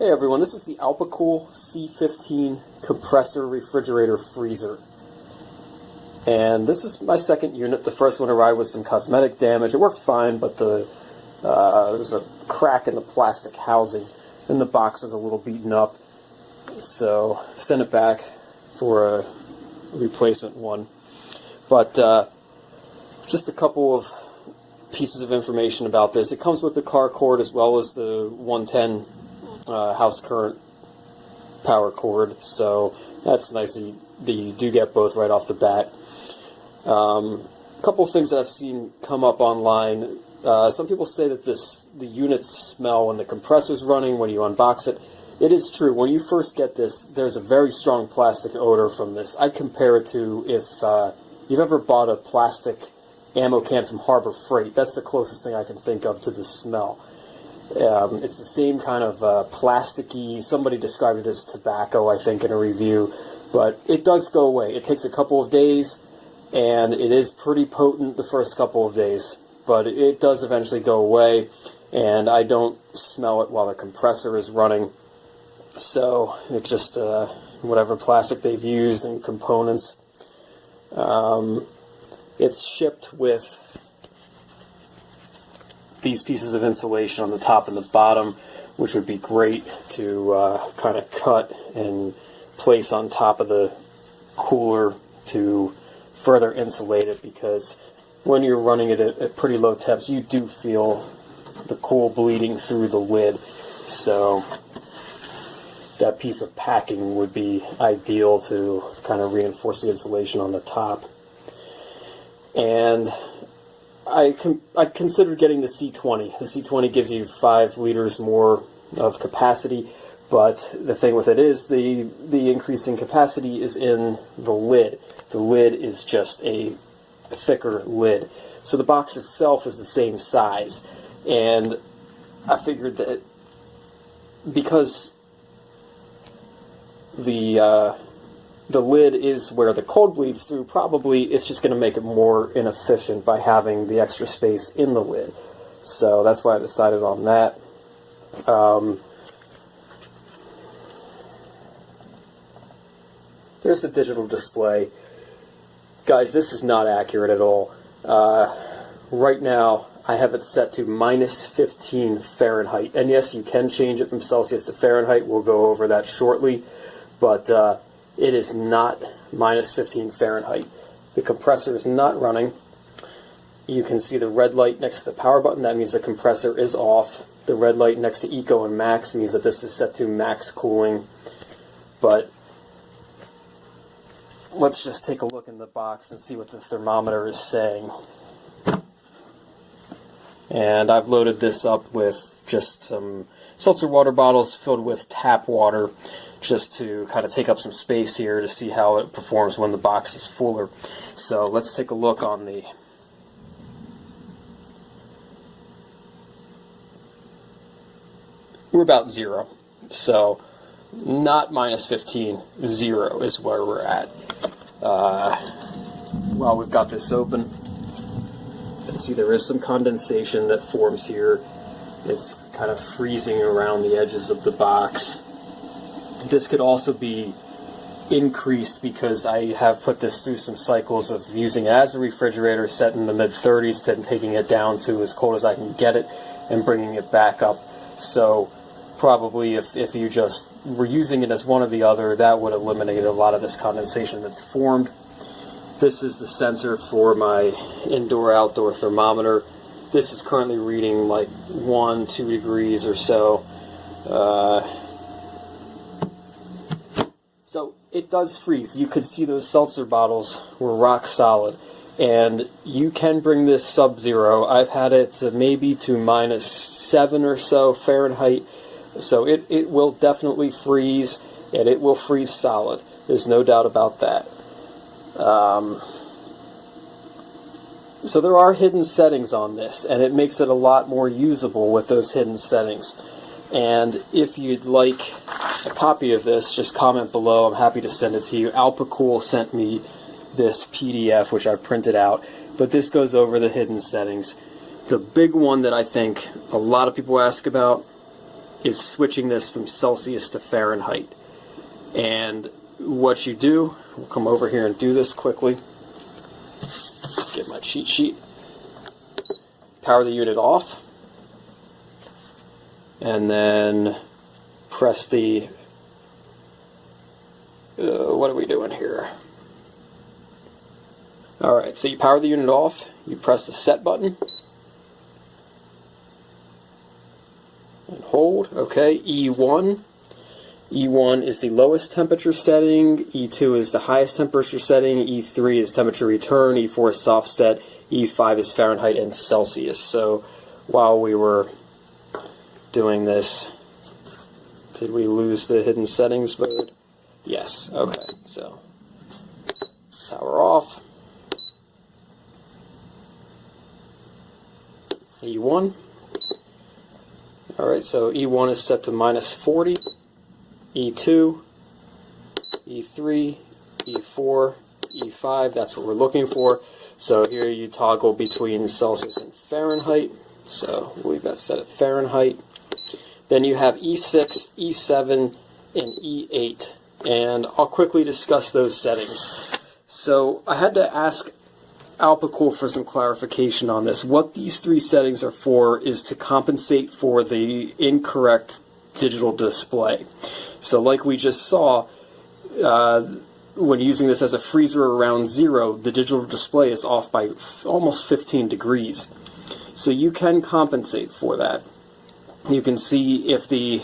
Hey everyone, this is the Alpicool C15 compressor refrigerator freezer. And this is my second unit. The first one arrived with some cosmetic damage. It worked fine, but there was a crack in the plastic housing, and the box was a little beaten up. So sent it back for a replacement one. But just a couple of pieces of information about this. It comes with the car cord as well as the 110 house current power cord, so that's nice that you do get both right off the bat. A couple of things that I've seen come up online. Some people say that the units smell when the compressor's running when you unbox it. It is true. When you first get this, there's a very strong plastic odor from this. I compare it to if you've ever bought a plastic ammo can from Harbor Freight. That's the closest thing I can think of to the smell. It's the same kind of plasticky, somebody described it as tobacco, I think, in a review, but it does go away. It takes a couple of days, and it is pretty potent the first couple of days, but it does eventually go away, and I don't smell it while the compressor is running. So it's just whatever plastic they've used and components. It's shipped with these pieces of insulation on the top and the bottom, which would be great to kind of cut and place on top of the cooler to further insulate it, because when you're running it at pretty low temps, you do feel the cool bleeding through the lid. So that piece of packing would be ideal to kind of reinforce the insulation on the top. And I considered getting the C20. The C20 gives you 5 liters more of capacity, but the thing with it is the increase in capacity is in the lid. The lid is just a thicker lid. So the box itself is the same size, and I figured that because the lid is where the cold bleeds through, probably it's just going to make it more inefficient by having the extra space in the lid. So that's why I decided on that. There's the digital display. Guys, this is not accurate at all. Right now, I have it set to -15 Fahrenheit. And yes, you can change it from Celsius to Fahrenheit. We'll go over that shortly. But it is not -15 Fahrenheit. The compressor is not running. You can see the red light next to the power button. That means the compressor is off. The red light next to Eco and Max means that this is set to max cooling. But let's just take a look in the box and see what the thermometer is saying. And I've loaded this up with just some seltzer water bottles filled with tap water, just to kind of take up some space here to see how it performs when the box is fuller. So let's take a look on the... We're about 0. So not -15, 0 is where we're at. While we've got this open, you can see there is some condensation that forms here. It's kind of freezing around the edges of the box. This could also be increased because I have put this through some cycles of using it as a refrigerator, set in the mid-30s, then taking it down to as cold as I can get it and bringing it back up. So probably if you just were using it as one or the other, that would eliminate a lot of this condensation that's formed. This is the sensor for my indoor-outdoor thermometer. This is currently reading like 1-2 degrees or so. So it does freeze. You could see those seltzer bottles were rock solid. And you can bring this sub-zero. I've had it to maybe to -7 or so Fahrenheit. So it will definitely freeze, and it will freeze solid. There's no doubt about that. So there are hidden settings on this, and it makes it a lot more usable with those hidden settings. And if you'd like a copy of this, just comment below. I'm happy to send it to you. Alpicool sent me this PDF, which I printed out. But this goes over the hidden settings. The big one that I think a lot of people ask about is switching this from Celsius to Fahrenheit. And what you do, we'll come over here and do this quickly. Get my cheat sheet. Power the unit off. And then press the, what are we doing here? Alright, so you power the unit off, you press the set button, and hold, okay, E1. E1 is the lowest temperature setting, E2 is the highest temperature setting, E3 is temperature return, E4 is soft set, E5 is Fahrenheit and Celsius. So while we were doing this, did we lose the hidden settings mode? Yes, okay, so power off. E1. Alright, so E1 is set to -40, E2, E3, E4, E5, that's what we're looking for. So here you toggle between Celsius and Fahrenheit, so we'll leave that set at Fahrenheit. Then you have E6, E7, and E8, and I'll quickly discuss those settings. So I had to ask Alpicool for some clarification on this. What these three settings are for is to compensate for the incorrect digital display. So like we just saw, when using this as a freezer around 0, the digital display is off by almost 15 degrees. So you can compensate for that. You can see if the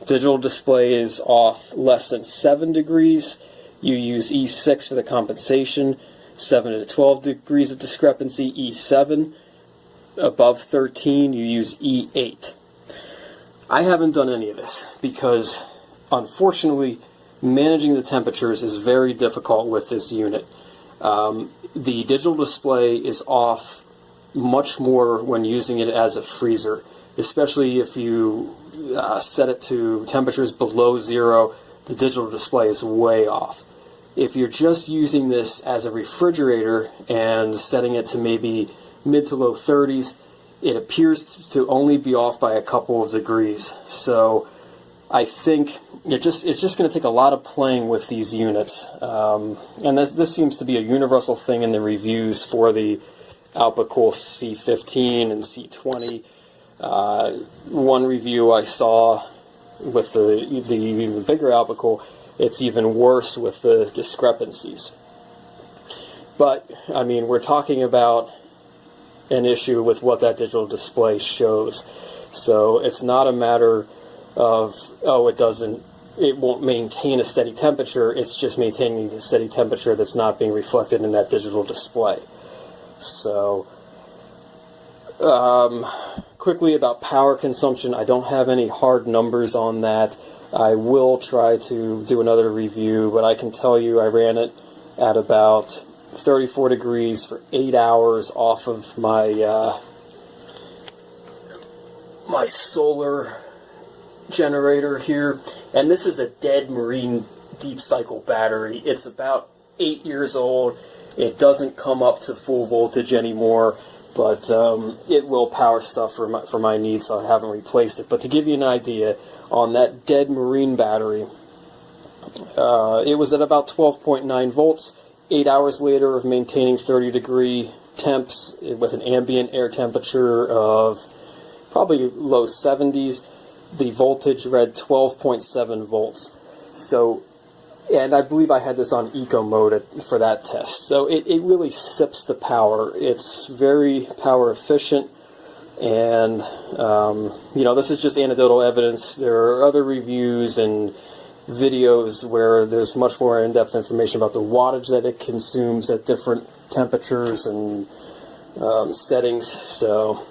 digital display is off less than 7 degrees, you use E6 for the compensation. 7 to 12 degrees of discrepancy, E7. Above 13, you use E8. I haven't done any of this because, unfortunately, managing the temperatures is very difficult with this unit. The digital display is off much more when using it as a freezer, especially if you set it to temperatures below 0, the digital display is way off. If you're just using this as a refrigerator and setting it to maybe mid to low 30s, it appears to only be off by a couple of degrees. So I think it's just going to take a lot of playing with these units. And this seems to be a universal thing in the reviews for the Alpicool C15 and C20. One review I saw with the even bigger Alpicool, it's even worse with the discrepancies. But, I mean, we're talking about an issue with what that digital display shows. So it's not a matter of, oh, it won't maintain a steady temperature, it's just maintaining a steady temperature that's not being reflected in that digital display. So, quickly about power consumption, I don't have any hard numbers on that. I will try to do another review, but I can tell you I ran it at about 34 degrees for 8 hours off of my my solar generator here, and this is a dead marine deep cycle battery. It's about 8 years old. It doesn't come up to full voltage anymore, but it will power stuff for my needs, so I haven't replaced it. But to give you an idea, on that dead marine battery, it was at about 12.9 volts. 8 hours later of maintaining 30-degree temps with an ambient air temperature of probably low 70s, the voltage read 12.7 volts. So, and I believe I had this on eco mode for that test. So it really sips the power. It's very power efficient. And, this is just anecdotal evidence. There are other reviews and videos where there's much more in-depth information about the wattage that it consumes at different temperatures and settings. So,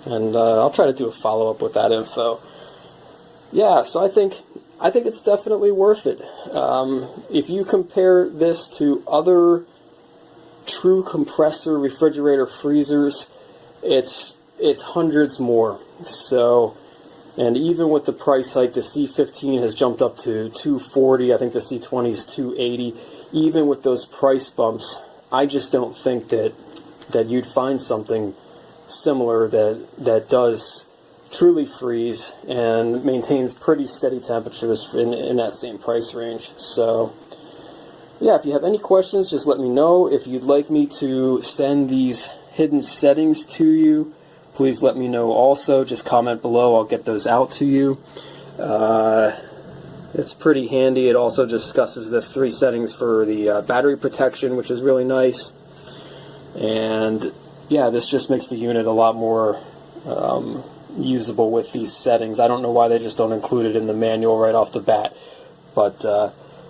and I'll try to do a follow-up with that info. Yeah, so I think it's definitely worth it. If you compare this to other true compressor refrigerator freezers, it's hundreds more. So, and even with the price hike, the C15 has jumped up to $240. I think the C20 is $280. Even with those price bumps, I just don't think that you'd find something similar that does truly freeze and maintains pretty steady temperatures in that same price range. So yeah, if you have any questions, just let me know. If you'd like me to send these hidden settings to you, please let me know also. Just comment below, I'll get those out to you. It's pretty handy. It also discusses the 3 settings for the battery protection, which is really nice. And yeah, this just makes the unit a lot more usable with these settings. I don't know why they just don't include it in the manual right off the bat. But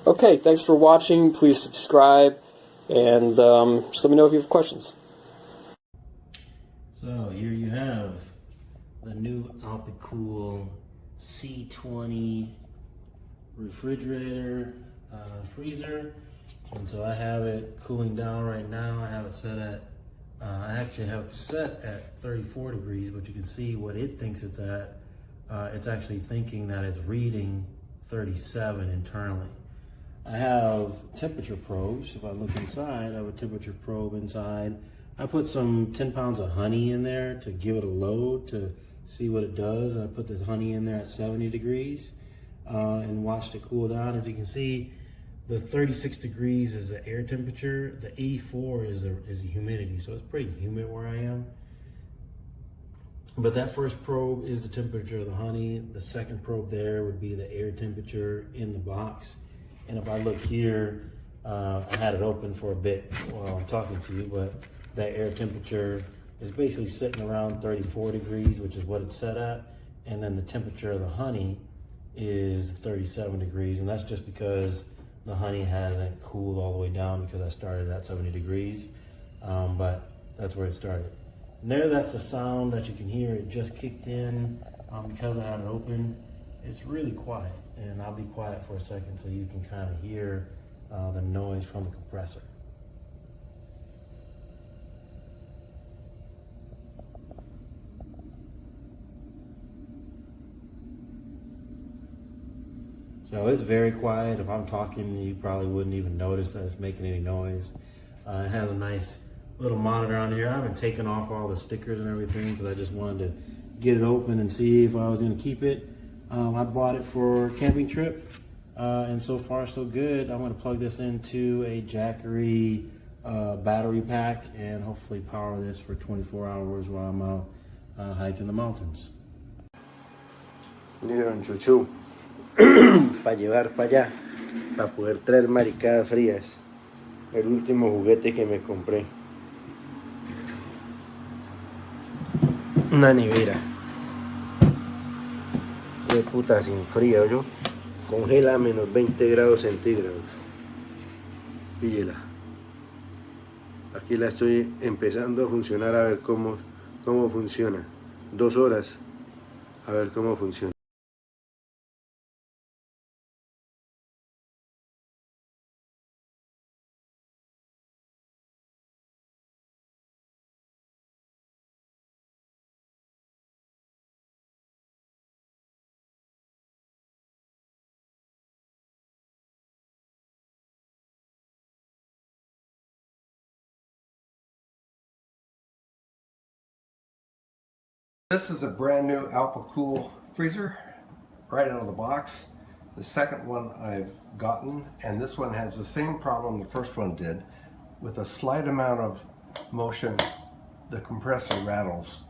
okay, thanks for watching. Please subscribe, and just let me know if you have questions. So here you have the new Alpicool C20 refrigerator freezer, and so I have it cooling down right now. I have it set at I actually have it set at 34 degrees, but you can see what it thinks it's at. It's actually thinking that it's reading 37 internally. I have temperature probes. If I look inside, I have a temperature probe inside. I put some 10 pounds of honey in there to give it a load to see what it does. I put the honey in there at 70 degrees and watched it cool down. As you can see, the 36 degrees is the air temperature. The 84 is the humidity. So it's pretty humid where I am. But that first probe is the temperature of the honey. The second probe there would be the air temperature in the box. And if I look here, I had it open for a bit while I'm talking to you, but that air temperature is basically sitting around 34 degrees, which is what it's set at. And then the temperature of the honey is 37 degrees. And that's just because the honey hasn't cooled all the way down, because I started at 70 degrees. But that's where it started. And there, that's the sound that you can hear. It just kicked in because I had it open. It's really quiet, and I'll be quiet for a second so you can kind of hear the noise from the compressor. So it's very quiet. If I'm talking, you probably wouldn't even notice that it's making any noise. It has a nice little monitor on here. I haven't taken off all the stickers and everything because I just wanted to get it open and see if I was going to keep it. I bought it for a camping trip, and so far so good. I'm going to plug this into a Jackery battery pack and hopefully power this for 24 hours while I'm out hiking the mountains. Miren, chuchu, para llevar para allá, para poder traer maricadas frías. El último juguete que me compré. Una nevera. De puta, sin frío, yo. Congela a menos 20 grados centígrados. Píllela. Aquí la estoy empezando a funcionar, a ver cómo funciona. 2 horas. A ver cómo funciona. This is a brand new Alpicool freezer right out of the box. The second one I've gotten, and this one has the same problem the first one did. With a slight amount of motion, the compressor rattles.